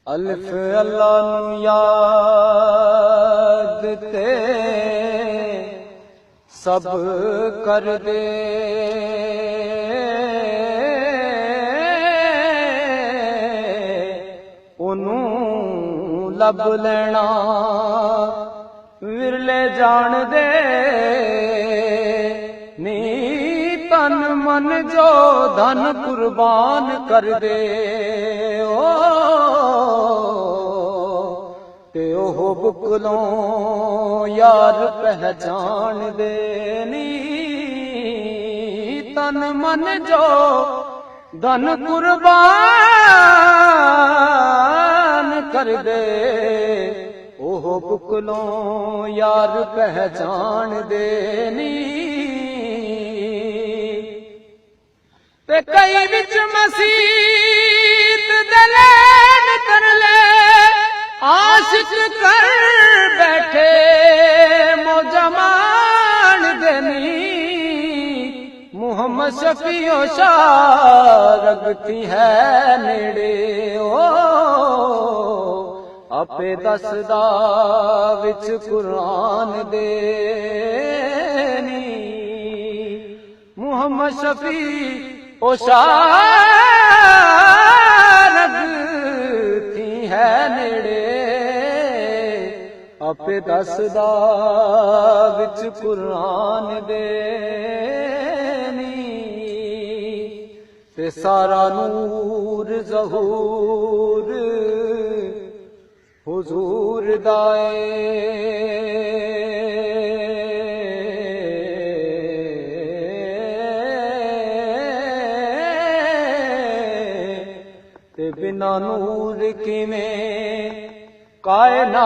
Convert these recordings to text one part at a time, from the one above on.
ਅਲਫ ਅੱਲਾ ਨੂੰ ਯਾਦ ਤੇ ਸਭ ਕਰਦੇ ਉਹਨੂੰ ਲੱਭ ਲੈਣਾ ਵਿਰਲੇ ਜਾਣਦੇ ਨੀ ਤਨ ਮਨ ਜੋ ਧਨ ਕੁਰਬਾਨ ਕਰਦੇ ਤੇ ਉਹ ਬੁਕਲੋਂ ਯਾਰ ਪਹਿਚਾਣਦੇ ਨੀ ਤਨ ਮਨ ਜੋ ਧਨ ਕੁਰਬਾਨ ਕਰਦੇ ਉਹ ਬੁਕਲੋਂ ਯਾਰ ਪਹਿਚਾਣਦੇ ਨੀ ਤੇ ਕਈ ਵਿੱਚ ਮਸੀਤ ਦਲੈਨ ਕਰ ਲੈ ਆਸ਼ਿਕ ਕਰ ਬੈਠੇ ਮੌਜਾ ਮਾਣਦੇ ਨੀ ਮੁਹੰਮਦ ਸ਼ਫੀਓ ਸ਼ਾਹ ਰਗਤੀ ਹੈ ਨੇੜੇ ਆਪੇ ਦੱਸਦਾ ਵਿੱਚ ਕੁਰਾਨ ਦੇ ਨੀ ਮੁਹੰਮਦ ਸ਼ਫੀ ਉਹ ਸ਼ਾਹ ਰਗਤੀ ਹੈ ਨੇੜੇ ਆਪੇ ਦੱਸਦਾ ਵਿੱਚ ਕੁਰਾਨ ਦੇ ਨੀ ਤੇ ਸਾਰਾ ਨੂਰ ਜ਼ਹੂਰ हुजूर दाए ते बिना नूर किवें कायनात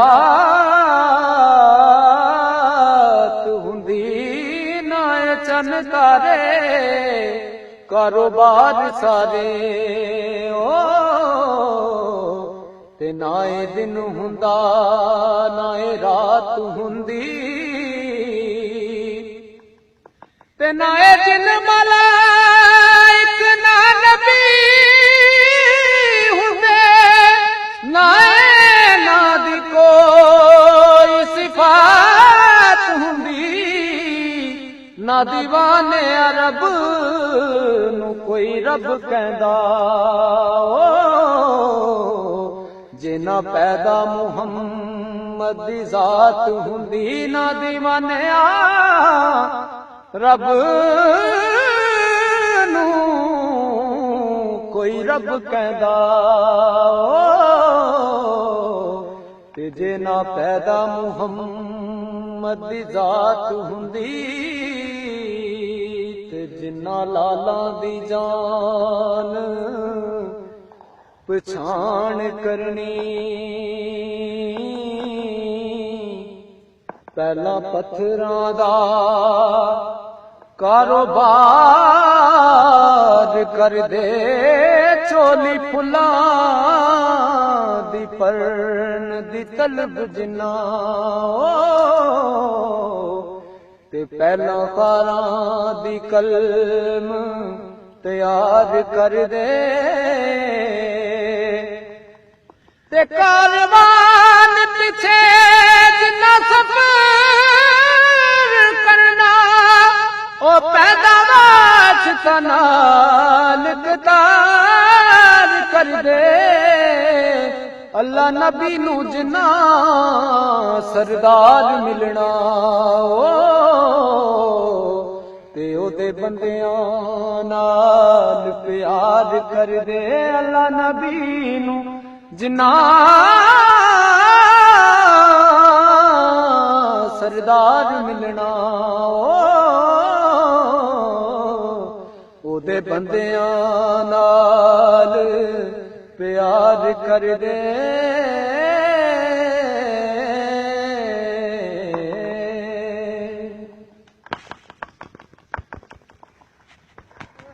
हुंदी ना चन तारे कारोबार सारे ਤੇ ਨਾ ਏ ਦਿਨ ਹੁੰਦਾ ਨਾ ਏ ਰਾਤ ਹੁੰਦੀ ਤੇ ਨਾ ਏ ਜਿਨ ਮਲਾਇਕ ਨਾ ਨਬੀ ਹੁੰਦੇ ਨਾ ਏ ਨਾ ਦੀ ਕੋਈ ਸਿਫਾਤ ਹੁੰਦੀ ਨਾ ਦੀਵਾਨੇ ਅਰਬ ਨੂੰ ਕੋਈ ਰੱਬ ਕਹਿੰਦਾ ਜੇ ਨਾ ਪੈਦਾ ਮੁਹੰਮਦ ਦੀ ਜ਼ਾਤ ਹੁੰਦੀ ਨਾ ਦੀਵਾਨਿਆ ਰੱਬ ਨੂੰ ਕੋਈ ਰੱਬ ਕਹਿੰਦਾ ਤੇ ਜੇ ਨਾ ਪੈਦਾ ਮੁਹੰਮਦ ਦੀ ਜ਼ਾਤ ਹੁੰਦੀ ਤੇ ਜਿੰਨਾ ਲਾਲਾਂ ਦੀ ਜਾਨ ਪਛਾਣ ਕਰਨੀ ਪਹਿਲਾਂ ਪੱਥਰਾਂ ਦਾ ਕਾਰੋਬਾਰ ਕਰਦੇ ਚੋਲੀ ਫੁੱਲਾਂ ਦੀ ਪਰਨ ਦੀ ਤਲਬ ਜਿਨਾ ਤੇ ਪਹਿਲਾਂ ਖਾਰਾਂ ਦੀ ਕਲਮ ਤਿਆਰ ਕਰਦੇ ਤੇ ਕਾਰਵਾਨ ਪਿੱਛੇ ਜਿੰਨਾ ਸਫ਼ਰ ਕਰਨਾ ਉਹ ਪੈਦਾਵਾਰ ਨਾਲ ਕਤਾਰ ਕਰਦੇ ਅੱਲਾ ਨਬੀ ਨੂੰ ਜਿੰਨਾ ਸਰਦਾਰ ਮਿਲਣਾ ਤੇ ਉਹਦੇ ਬੰਦਿਆਂ ਨਾਲ ਪਿਆਰ ਕਰਦੇ ਅੱਲਾ ਨਬੀ ਨੂੰ ਜਿੰਨਾ ਸਰਦਾਰ ਮਿਲਣਾ ਉਹਦੇ ਬੰਦਿਆਂ ਨਾਲ ਪਿਆਰ ਕਰਦੇ